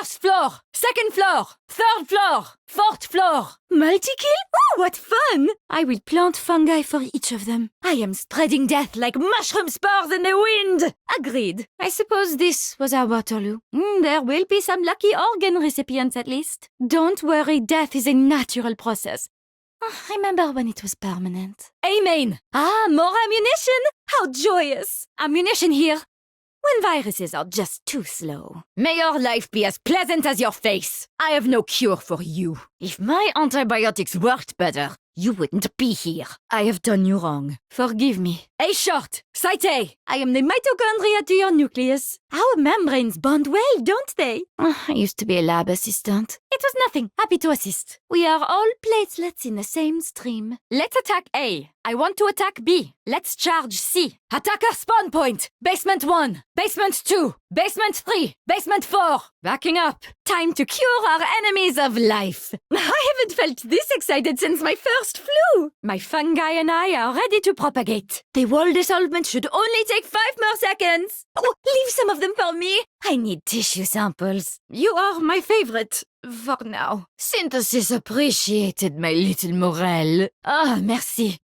First floor, second floor, third floor, fourth floor. Multi-kill? Oh, what fun! I will plant fungi for each of them. I am spreading death like mushroom spores in the wind. Agreed. I suppose this was our Waterloo. There will be some lucky organ recipients at least. Don't worry, death is a natural process. Remember when it was permanent. Amen! Ah, more ammunition! How joyous! Ammunition here. When viruses are just too slow. May your life be as pleasant as your face. I have no cure for you. If my antibiotics worked better, you wouldn't be here. I have done you wrong. Forgive me. A short. Site A. I am the mitochondria to your nucleus. Our membranes bond well, don't they? I used to be a lab assistant. It was nothing. Happy to assist. We are all platelets in the same stream. Let's attack A. I want to attack B. Let's charge C. Attacker spawn point. Basement 1. Basement 2. Basement 3. Basement 4. Backing up. Time to cure our enemies of life. I haven't felt this excited since my first flu. My fungi and I are ready to propagate. The wall dissolvement should only take 5 more seconds. Oh, leave some of them for me. I need tissue samples. You are my favorite. For now. Synthesis appreciated, my little Morel. Ah, merci.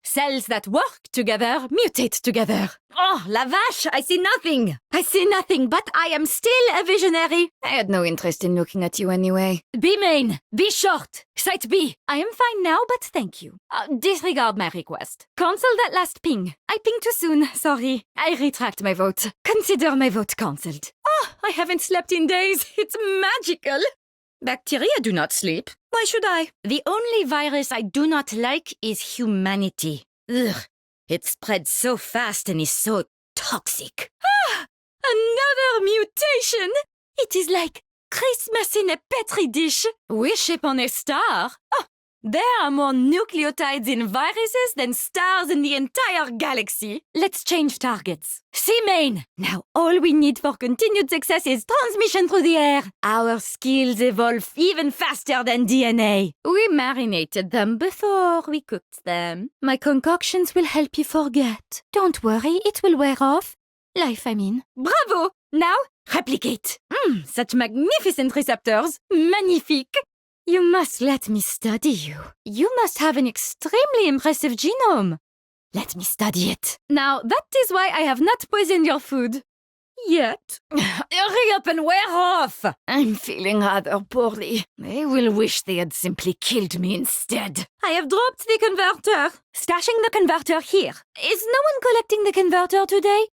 Cells that work together mutate together. Oh, la vache, I see nothing. I see nothing, but I am still a visionary. I had no interest in looking at you anyway. B main, B short, site B. I am fine now, but thank you. Disregard my request. Cancel that last ping. I pinged too soon, sorry. I retract my vote. Consider my vote cancelled. Oh, I haven't slept in days. It's magical. Bacteria do not sleep. Why should I? The only virus I do not like is humanity. Ugh. It spreads so fast and is so toxic. Ah! Another mutation! It is like Christmas in a petri dish. Wish upon a star. Oh, there are more nucleotides in viruses than stars in the entire galaxy. Let's change targets. C-main! Now all we need for continued success is transmission through the air. Our skills evolve even faster than DNA. We marinated them before we cooked them. My concoctions will help you forget. Don't worry, it will wear off. Life, I mean. Bravo! Now, replicate. Such magnificent receptors. Magnifique. You must let me study you. You must have an extremely impressive genome. Let me study it. Now, that is why I have not poisoned your food. Yet. Hurry up and wear off! I'm feeling rather poorly. I will wish they had simply killed me instead. I have dropped the converter. Stashing the converter here. Is no one collecting the converter today?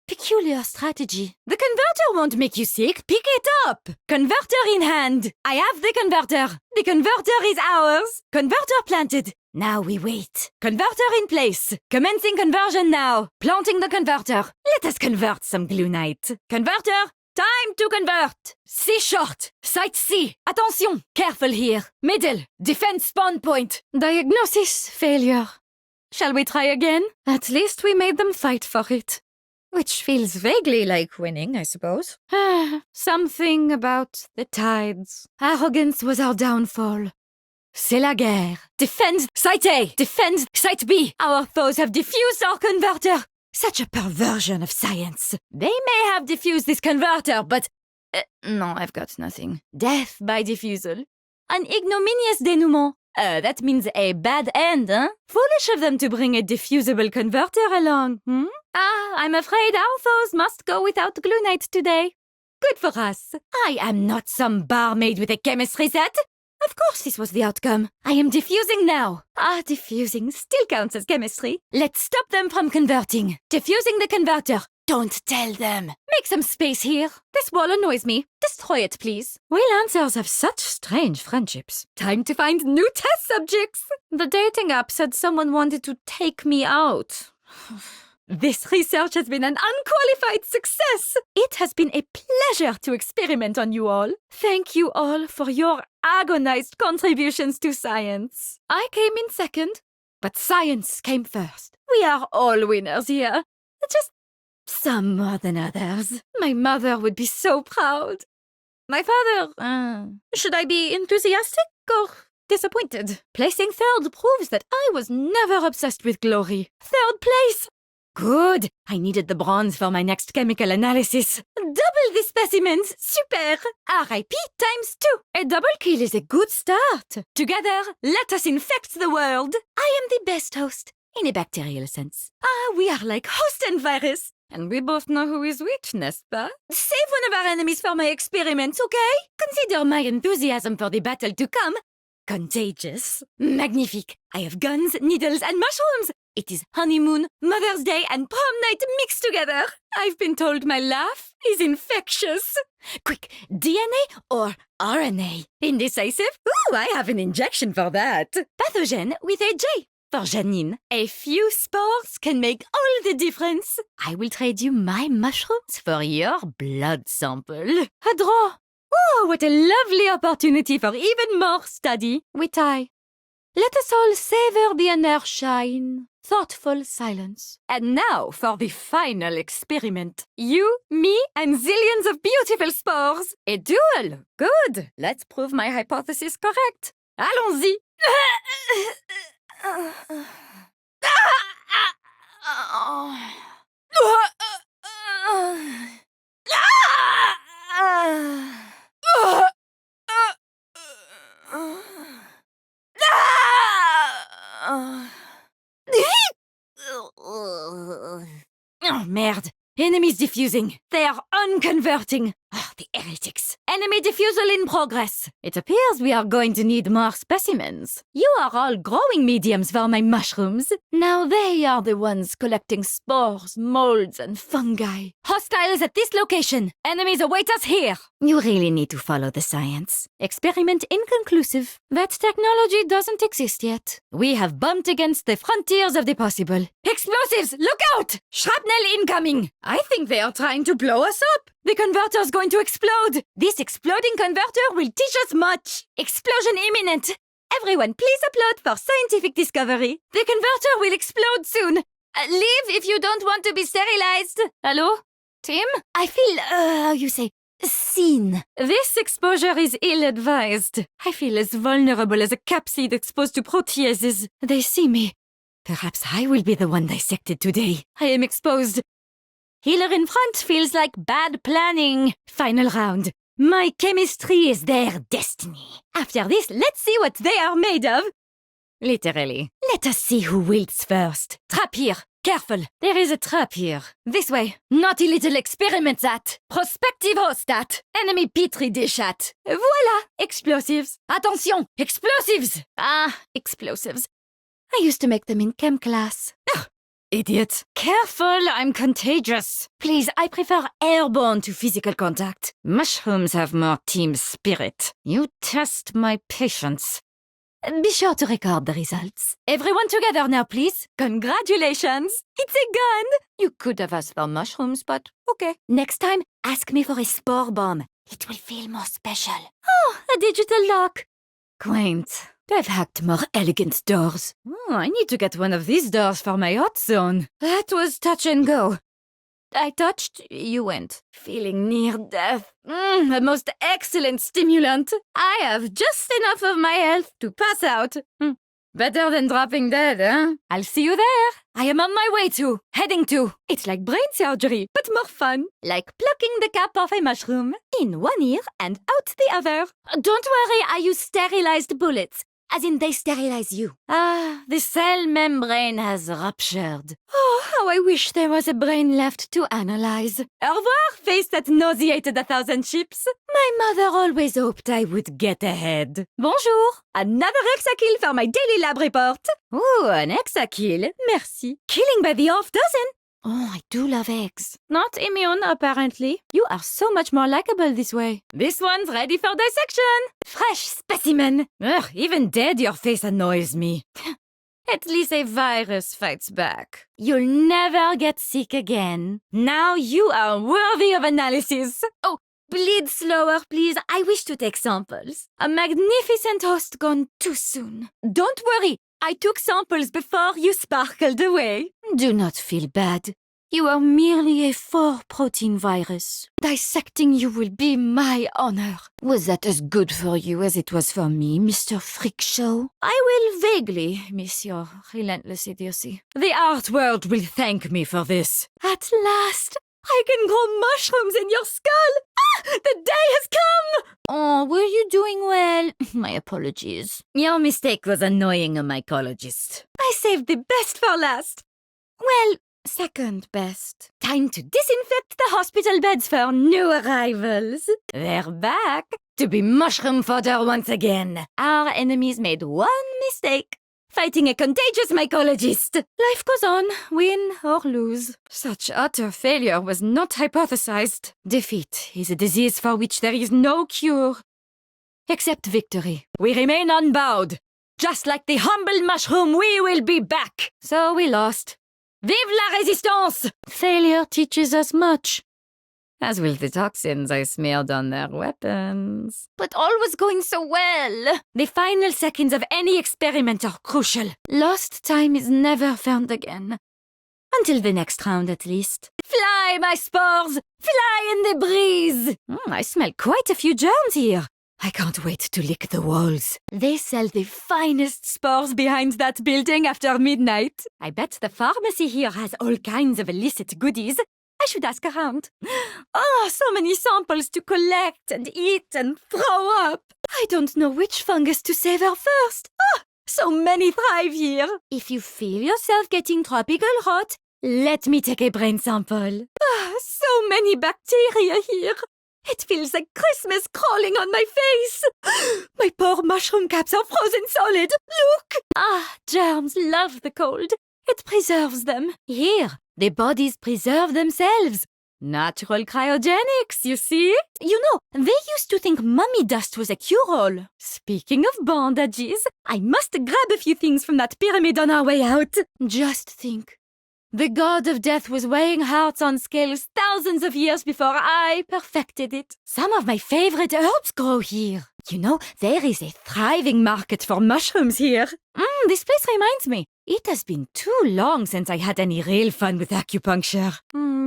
Peculiar strategy. The converter won't make you sick. Pick it up. Converter in hand. I have the converter. The converter is ours. Converter planted. Now we wait. Converter in place. Commencing conversion now. Planting the converter. Let us convert some gluonite. Converter, time to convert. C short. Site C. Attention. Careful here. Middle. Defense spawn point. Diagnosis failure. Shall we try again? At least we made them fight for it. Which feels vaguely like winning, I suppose. Something about the tides. Arrogance was our downfall. C'est la guerre. Defend Site A! Defend Site B! Our foes have diffused our converter! Such a perversion of science. They may have diffused this converter, but... no, I've got nothing. Death by diffusal. An ignominious dénouement. That means a bad end, huh? Foolish of them to bring a diffusible converter along, I'm afraid our foes must go without gluonite today. Good for us. I am not some barmaid with a chemistry set. Of course this was the outcome. I am diffusing now. Diffusing still counts as chemistry. Let's stop them from converting. Diffusing the converter. Don't tell them. Make some space here. This wall annoys me. Destroy it, please. We Lancers have such strange friendships. Time to find new test subjects. The dating app said someone wanted to take me out. This research has been an unqualified success. It has been a pleasure to experiment on you all. Thank you all for your agonized contributions to science. I came in second, but science came first. We are all winners here. Just some more than others. My mother would be so proud. My father, should I be enthusiastic or disappointed? Placing third proves that I was never obsessed with glory. Third place! Good! I needed the bronze for my next chemical analysis. Double the specimens! Super! RIP times 2! A double kill is a good start. Together, let us infect the world. I am the best host, in a bacterial sense. We are like host and virus. And we both know who is which, n'est-ce pas? Save one of our enemies for my experiments, okay? Consider my enthusiasm for the battle to come contagious. Magnifique. I have guns, needles, and mushrooms. It is honeymoon, Mother's Day, and prom night mixed together. I've been told my laugh is infectious. Quick, DNA or RNA? Indecisive? Ooh, I have an injection for that. Pathogen with a J. For Janine, a few spores can make all the difference. I will trade you my mushrooms for your blood sample. A draw. Oh, what a lovely opportunity for even more study. We tie. Let us all savor the inertia in thoughtful silence. And now for the final experiment. You, me, and zillions of beautiful spores. A duel. Good. Let's prove my hypothesis correct. Allons-y. Oh, merde. Enemies diffusing. They are unconverting. The heretics. Enemy diffusal in progress. It appears we are going to need more specimens. You are all growing mediums for my mushrooms. Now they are the ones collecting spores, molds, and fungi. Hostiles at this location. Enemies await us here. You really need to follow the science. Experiment inconclusive. That technology doesn't exist yet. We have bumped against the frontiers of the possible. Explosives! Look out! Shrapnel incoming! I think they are trying to blow us up. The converter's going to explode! This exploding converter will teach us much! Explosion imminent! Everyone, please applaud for scientific discovery! The converter will explode soon! Leave if you don't want to be sterilized! Hello? Tim? I feel, seen. This exposure is ill-advised. I feel as vulnerable as a capsid exposed to proteases. They see me. Perhaps I will be the one dissected today. I am exposed. Healer in front feels like bad planning. Final round. My chemistry is their destiny. After this, let's see what they are made of. Literally. Let us see who wilts first. Trap here. Careful. There is a trap here. This way. Naughty little experiment that. Prospective host that. Enemy petri dish at. Voila. Explosives. Attention. Explosives. Explosives. I used to make them in chem class. Idiot. Careful, I'm contagious. Please, I prefer airborne to physical contact. Mushrooms have more team spirit. You test my patience. Be sure to record the results. Everyone together now, please. Congratulations. It's a gun. You could have asked for mushrooms, but okay. Next time, ask me for a spore bomb. It will feel more special. Oh, a digital lock. Quaint. They've hacked more elegant doors. I need to get one of these doors for my hot zone. That was touch and go. I touched, you went. Feeling near death. A most excellent stimulant. I have just enough of my health to pass out. Better than dropping dead, huh? I'll see you there. I am on my way to. Heading to. It's like brain surgery, but more fun. Like plucking the cap off a mushroom. In one ear and out the other. Don't worry, I use sterilized bullets. As in, they sterilize you. The cell membrane has ruptured. Oh, how I wish there was a brain left to analyze. Au revoir, face that nauseated 1,000 ships. My mother always hoped I would get ahead. Bonjour. Another hexakill for my daily lab report. Ooh, an hexakill. Merci. Killing by the half-dozen. Oh, I do love eggs. Not immune, apparently. You are so much more likable this way. This one's ready for dissection. Fresh specimen. Ugh, even dead your face annoys me. At least a virus fights back. You'll never get sick again. Now you are worthy of analysis. Oh, bleed slower, please. I wish to take samples. A magnificent host gone too soon. Don't worry. I took samples before you sparkled away. Do not feel bad. You are merely a 4-protein virus. Dissecting you will be my honor. Was that as good for you as it was for me, Mr. Freak Show? I will vaguely miss your relentless idiocy. The art world will thank me for this. At last, I can grow mushrooms in your skull! Ah! The day has come! Oh, were you doing well? My apologies. Your mistake was annoying a mycologist. I saved the best for last. Well, second best. Time to disinfect the hospital beds for new arrivals. They're back to be mushroom fodder once again. Our enemies made one mistake. Fighting a contagious mycologist. Life goes on, win or lose. Such utter failure was not hypothesized. Defeat is a disease for which there is no cure. Except victory. We remain unbowed. Just like the humble mushroom, we will be back. So we lost. Vive la résistance! Failure teaches us much. As will the toxins I smeared on their weapons. But all was going so well. The final seconds of any experiment are crucial. Lost time is never found again. Until the next round, at least. Fly, my spores! Fly in the breeze! I smell quite a few germs here. I can't wait to lick the walls. They sell the finest spores behind that building after midnight. I bet the pharmacy here has all kinds of illicit goodies. I should ask around. Oh, so many samples to collect and eat and throw up. I don't know which fungus to savor first. Oh, so many thrive here. If you feel yourself getting tropical hot, let me take a brain sample. Oh, so many bacteria here. It feels like Christmas crawling on my face. My poor mushroom caps are frozen solid. Look! Ah, germs love the cold. It preserves them. Here, the bodies preserve themselves. Natural cryogenics, you see? You know, they used to think mummy dust was a cure-all. Speaking of bandages, I must grab a few things from that pyramid on our way out. Just think. The god of death was weighing hearts on scales thousands of years before I perfected it. Some of my favorite herbs grow here. You know, there is a thriving market for mushrooms here. This place reminds me. It has been too long since I had any real fun with acupuncture.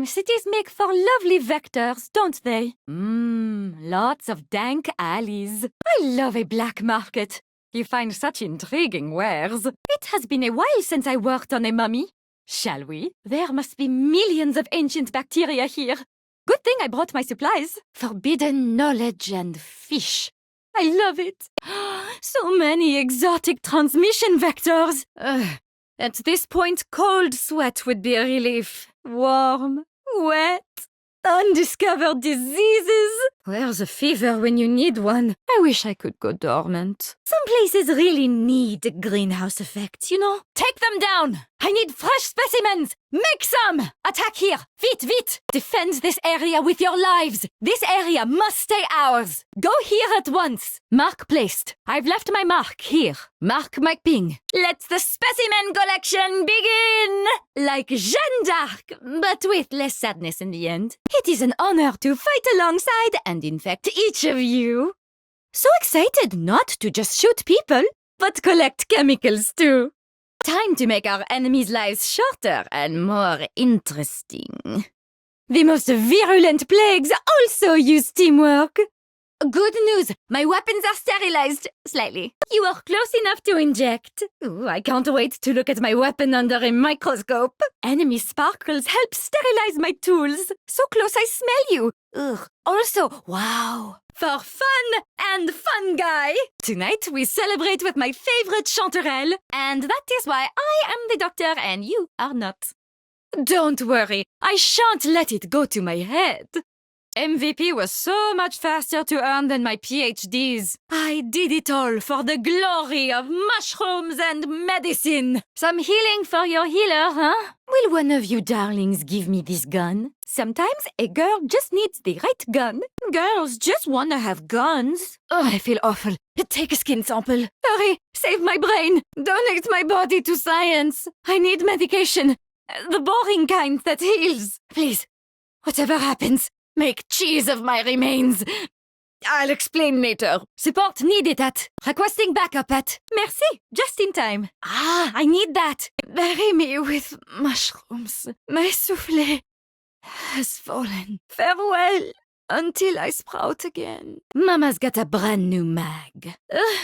Cities make for lovely vectors, don't they? Lots of dank alleys. I love a black market. You find such intriguing wares. It has been a while since I worked on a mummy. Shall we? There must be millions of ancient bacteria here. Good thing I brought my supplies. Forbidden knowledge and fish. I love it. So many exotic transmission vectors. At this point, cold sweat would be a relief. Warm, wet, undiscovered diseases. Where's a fever when you need one? I wish I could go dormant. Some places really need a greenhouse effect, you know? Take them down! I need fresh specimens! Make some! Attack here! Vite! Defend this area with your lives! This area must stay ours! Go here at once! Mark placed. I've left my mark here. Mark my ping. Let the specimen collection begin! Like Jeanne d'Arc, but with less sadness in the end. It is an honor to fight alongside and infect each of you. So excited not to just shoot people, but collect chemicals too. Time to make our enemies' lives shorter and more interesting. The most virulent plagues also use teamwork. Good news, my weapons are sterilized. Slightly. You are close enough to inject. Ooh, I can't wait to look at my weapon under a microscope. Enemy sparkles help sterilize my tools. So close I smell you. Ugh. Also, wow. For fun and fungi. Tonight we celebrate with my favorite chanterelle. And that is why I am the doctor and you are not. Don't worry, I shan't let it go to my head. MVP was so much faster to earn than my PhDs. I did it all for the glory of mushrooms and medicine. Some healing for your healer, huh? Will one of you darlings give me this gun? Sometimes a girl just needs the right gun. Girls just want to have guns. Oh, I feel awful. Take a skin sample. Hurry, save my brain. Donate my body to science. I need medication. The boring kind that heals. Please, whatever happens, make cheese of my remains. I'll explain later. Support needed at. Requesting backup at. Merci, just in time. Ah, I need that. Bury me with mushrooms. My souffle has fallen. Farewell. Until I sprout again. Mama's got a brand new mag.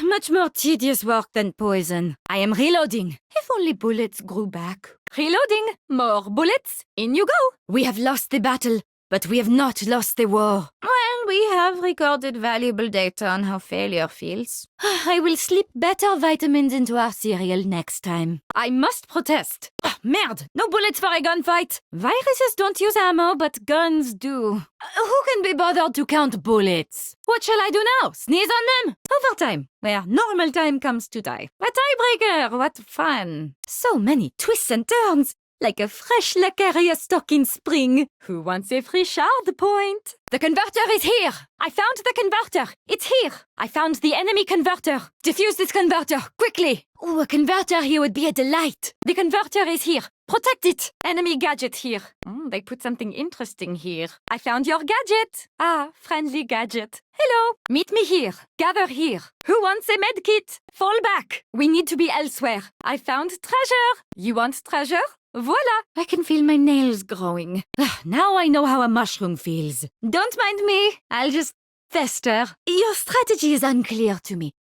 Much more tedious work than poison. I am reloading. If only bullets grew back. Reloading. More bullets. In you go. We have lost the battle, but we have not lost the war. Well, we have recorded valuable data on how failure feels. I will slip better vitamins into our cereal next time. I must protest. Oh, merde! No bullets for a gunfight! Viruses don't use ammo, but guns do. Who can be bothered to count bullets? What shall I do now? Sneeze on them? Overtime, where normal time comes to die. A tiebreaker! What fun! So many twists and turns! Like a fresh Lacaria stock in spring. Who wants a free shard point? The converter is here! I found the converter! It's here! I found the enemy converter! Defuse this converter, quickly! Oh, a converter here would be a delight! The converter is here! Protect it! Enemy gadget here. They put something interesting here. I found your gadget! Ah, friendly gadget. Hello! Meet me here. Gather here. Who wants a medkit? Fall back! We need to be elsewhere. I found treasure! You want treasure? Voila! I can feel my nails growing. Now I know how a mushroom feels. Don't mind me. I'll just fester. Your strategy is unclear to me.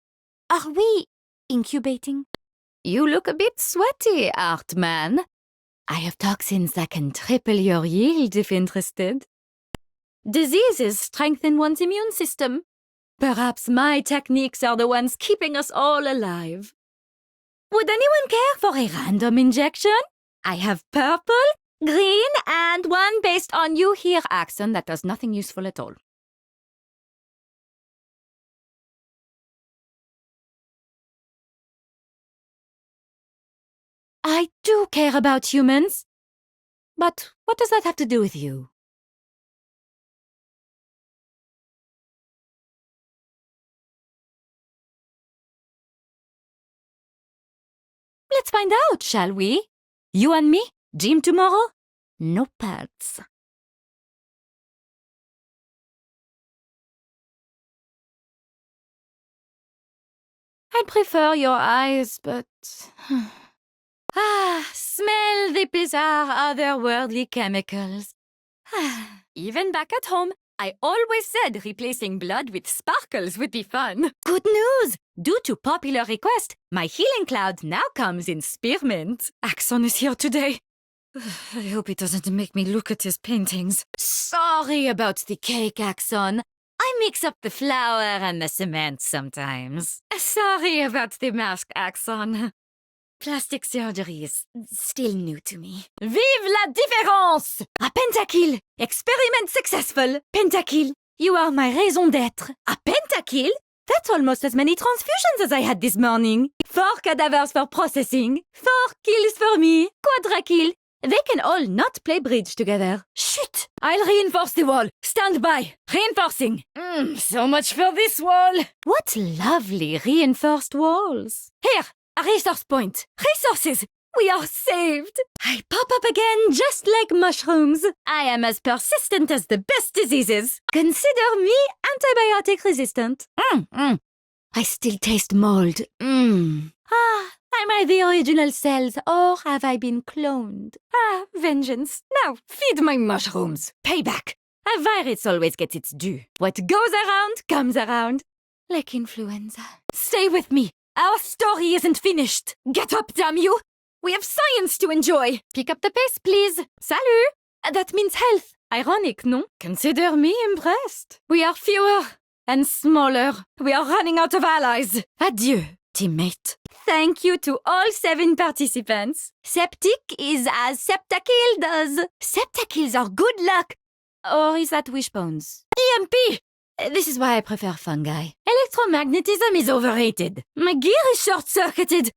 Are we incubating? You look a bit sweaty, Artman. I have toxins that can triple your yield if interested. Diseases strengthen one's immune system. Perhaps my techniques are the ones keeping us all alive. Would anyone care for a random injection? I have purple, green, and one based on you here, Axon, that does nothing useful at all. I do care about humans. But what does that have to do with you? Let's find out, shall we? You and me? Gym tomorrow? No pets. I'd prefer your eyes, but... smell the bizarre otherworldly chemicals. Even back at home, I always said replacing blood with sparkles would be fun. Good news! Due to popular request, my healing cloud now comes in spearmint. Axon is here today. I hope he doesn't make me look at his paintings. Sorry about the cake, Axon. I mix up the flour and the cement sometimes. Sorry about the mask, Axon. Plastic surgery is still new to me. Vive la différence! A pentakill! Experiment successful! Pentakill! You are my raison d'être. A pentakill? That's almost as many transfusions as I had this morning. 4 cadavers for processing. 4 kills for me. Quadrakill. They can all not play bridge together. Shoot! I'll reinforce the wall. Stand by. Reinforcing. So much for this wall. What lovely reinforced walls. Here, a resource point. Resources. We are saved. I pop up again just like mushrooms. I am as persistent as the best diseases. Consider me antibiotic resistant. I still taste mold. Am I the original cells or have I been cloned? Vengeance. Now feed my mushrooms. Payback. A virus always gets its due. What goes around comes around. Like influenza. Stay with me. Our story isn't finished. Get up, damn you. We have science to enjoy. Pick up the pace, please. Salut. That means health. Ironic, no? Consider me impressed. We are fewer and smaller. We are running out of allies. Adieu, teammate. Thank you to all 7 participants. Septic is as Septakill does. Septakills are good luck. Or is that wishbones? EMP! This is why I prefer fungi. Electromagnetism is overrated. My gear is short-circuited.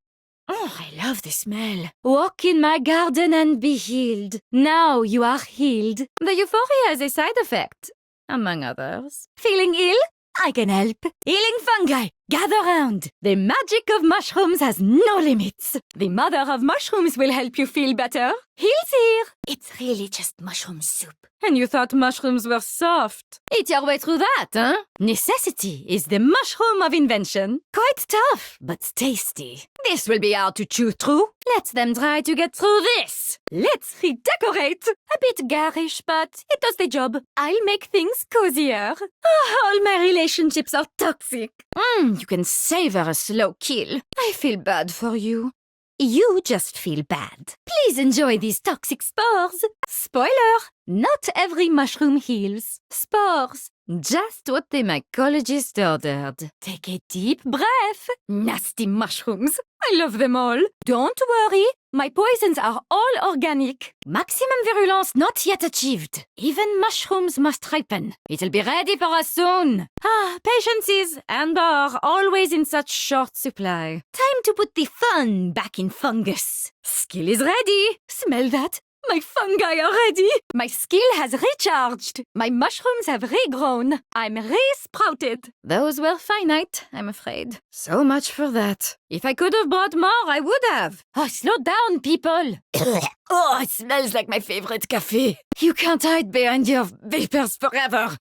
Oh, I love the smell. Walk in my garden and be healed. Now you are healed. The euphoria is a side effect, among others. Feeling ill? I can help. Healing fungi. gather round. The magic of mushrooms has no limits. The mother of mushrooms will help you feel better. Heel's here. It's really just mushroom soup. And you thought mushrooms were soft. Eat your way through that, huh? Necessity is the mushroom of invention. Quite tough, but tasty. This will be hard to chew through. Let them try to get through this. Let's redecorate. A bit garish, but it does the job. I'll make things cozier. All my relationships are toxic. You can savor a slow kill. I feel bad for you. You just feel bad. Please enjoy these toxic spores. Spoiler! Not every mushroom heals. Spores. Just what the mycologist ordered. Take a deep breath. Nasty mushrooms. I love them all. Don't worry. My poisons are all organic. Maximum virulence not yet achieved. Even mushrooms must ripen. It'll be ready for us soon. Patience is and are always in such short supply. Time to put the fun back in fungus. Skill is ready. Smell that? My fungi are ready. My skill has recharged. My mushrooms have regrown. I'm re-sprouted. Those were finite, I'm afraid. So much for that. If I could have brought more, I would have. Slow down, people. It smells like my favorite cafe. You can't hide behind your vapors forever.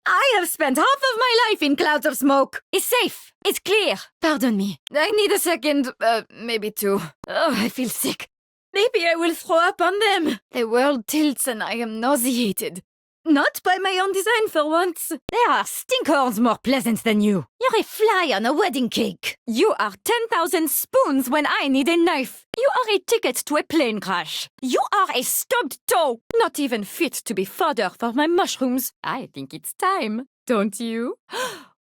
I have spent half of my life in clouds of smoke. It's safe. It's clear. Pardon me. I need a second, maybe two. I feel sick. Maybe I will throw up on them. The world tilts and I am nauseated. Not by my own design for once. There are stinkhorns more pleasant than you. You're a fly on a wedding cake. You are 10,000 spoons when I need a knife. You are a ticket to a plane crash. You are a stubbed toe. Not even fit to be fodder for my mushrooms. I think it's time. Don't you?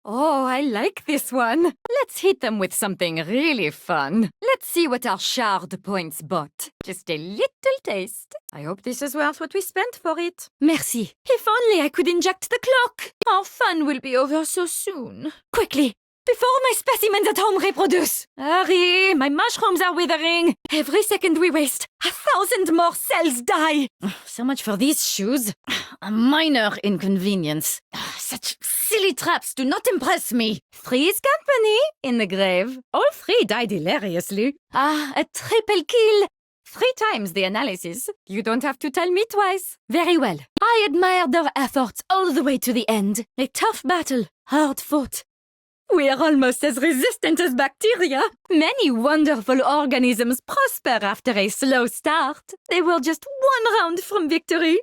Oh, I like this one. Let's hit them with something really fun. Let's see what our shard points bought. Just a little taste. I hope this is worth what we spent for it. Merci. If only I could inject the clock. Our fun will be over so soon. Quickly, before my specimens at home reproduce. Hurry, my mushrooms are withering. Every second we waste, 1,000 more cells die. So much for these shoes. A minor inconvenience. Such silly traps do not impress me. Three's company in the grave. All three died hilariously. A triple kill. 3 times the analysis. You don't have to tell me twice. Very well. I admire their efforts all the way to the end. A tough battle, hard fought. We are almost as resistant as bacteria. Many wonderful organisms prosper after a slow start. They were just 1 round from victory.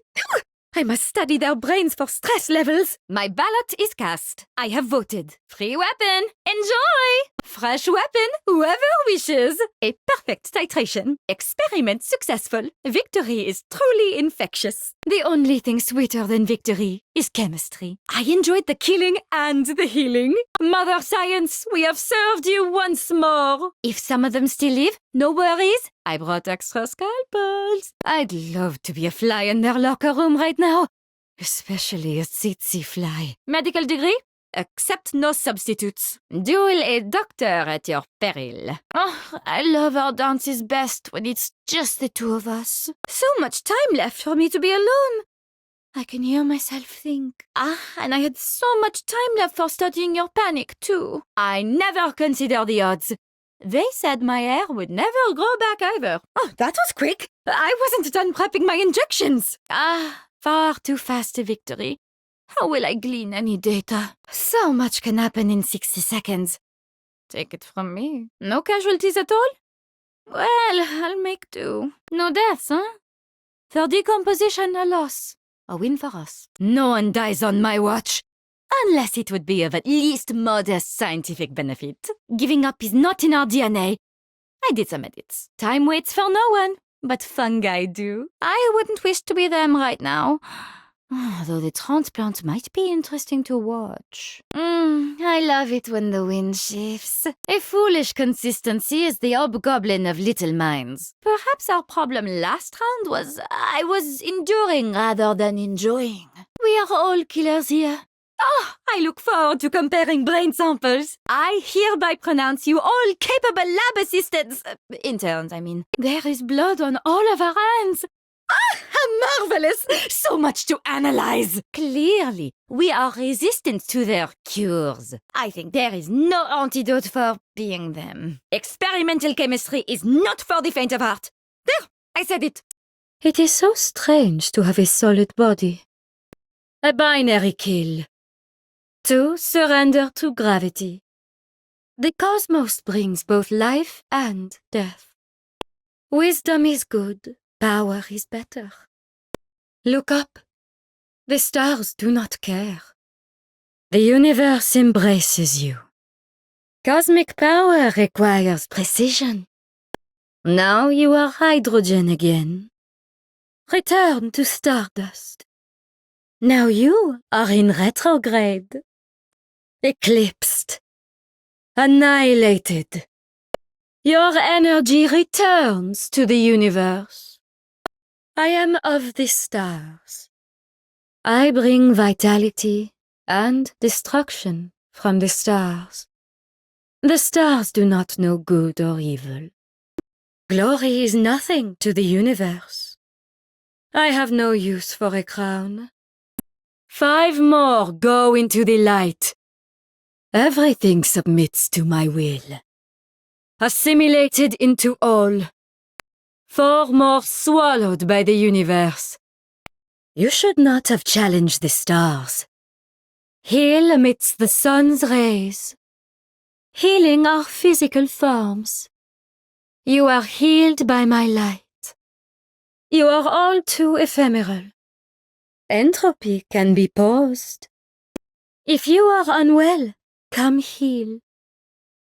I must study their brains for stress levels. My ballot is cast. I have voted. Free weapon. Enjoy! Fresh weapon, whoever wishes. A perfect titration. Experiment successful. Victory is truly infectious. The only thing sweeter than victory is chemistry. I enjoyed the killing and the healing. Mother Science, we have served you once more. If some of them still live, no worries. I brought extra scalpels. I'd love to be a fly in their locker room right now. Especially a tsetse fly. Medical degree? Accept no substitutes. Duel a doctor at your peril. I love our dances best when it's just the two of us. So much time left for me to be alone. I can hear myself think. And I had so much time left for studying your panic, too. I never consider the odds. They said my hair would never grow back either. That was quick. I wasn't done prepping my injections. Far too fast a victory. How will I glean any data? So much can happen in 60 seconds. Take it from me. No casualties at all? Well, I'll make do. No deaths, huh? For decomposition, a loss. A win for us. No one dies on my watch. Unless it would be of at least modest scientific benefit. Giving up is not in our DNA. I did some edits. Time waits for no one, but fungi do. I wouldn't wish to be them right now. Though the transplant might be interesting to watch. I love it when the wind shifts. A foolish consistency is the hobgoblin of little minds. Perhaps our problem last round was I was enduring rather than enjoying. We are all killers here. I look forward to comparing brain samples. I hereby pronounce you all capable lab assistants. Interns, I mean. There is blood on all of our hands. How marvelous! So much to analyze! Clearly, we are resistant to their cures. I think there is no antidote for being them. Experimental chemistry is not for the faint of heart. There, I said it. It is so strange to have a solid body. A binary kill. To surrender to gravity. The cosmos brings both life and death. Wisdom is good, power is better. Look up. The stars do not care. The universe embraces you. Cosmic power requires precision. Now you are hydrogen again. Return to stardust. Now you are in retrograde. Eclipsed. Annihilated. Your energy returns to the universe. I am of the stars. I bring vitality and destruction from the stars. The stars do not know good or evil. Glory is nothing to the universe. I have no use for a crown. 5 more go into the light. Everything submits to my will. Assimilated into all. 4 more swallowed by the universe. You should not have challenged the stars. Heal amidst the sun's rays. Healing our physical forms. You are healed by my light. You are all too ephemeral. Entropy can be paused. If you are unwell, come heal.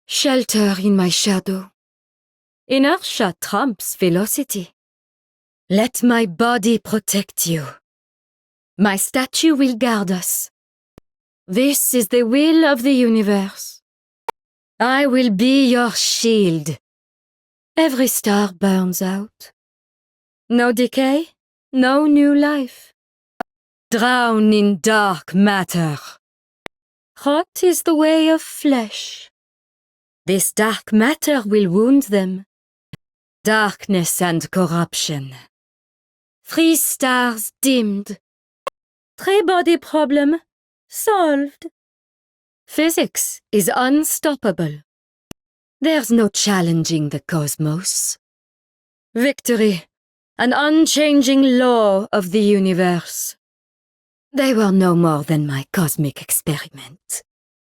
Shelter in my shadow. Inertia trumps velocity. Let my body protect you. My statue will guard us. This is the will of the universe. I will be your shield. Every star burns out. No decay, no new life. Drown in dark matter. Hot is the way of flesh. This dark matter will wound them. Darkness and corruption. 3 stars dimmed. 3 body problem solved. Physics is unstoppable. There's no challenging the cosmos. Victory, an unchanging law of the universe. They were no more than my cosmic experiment.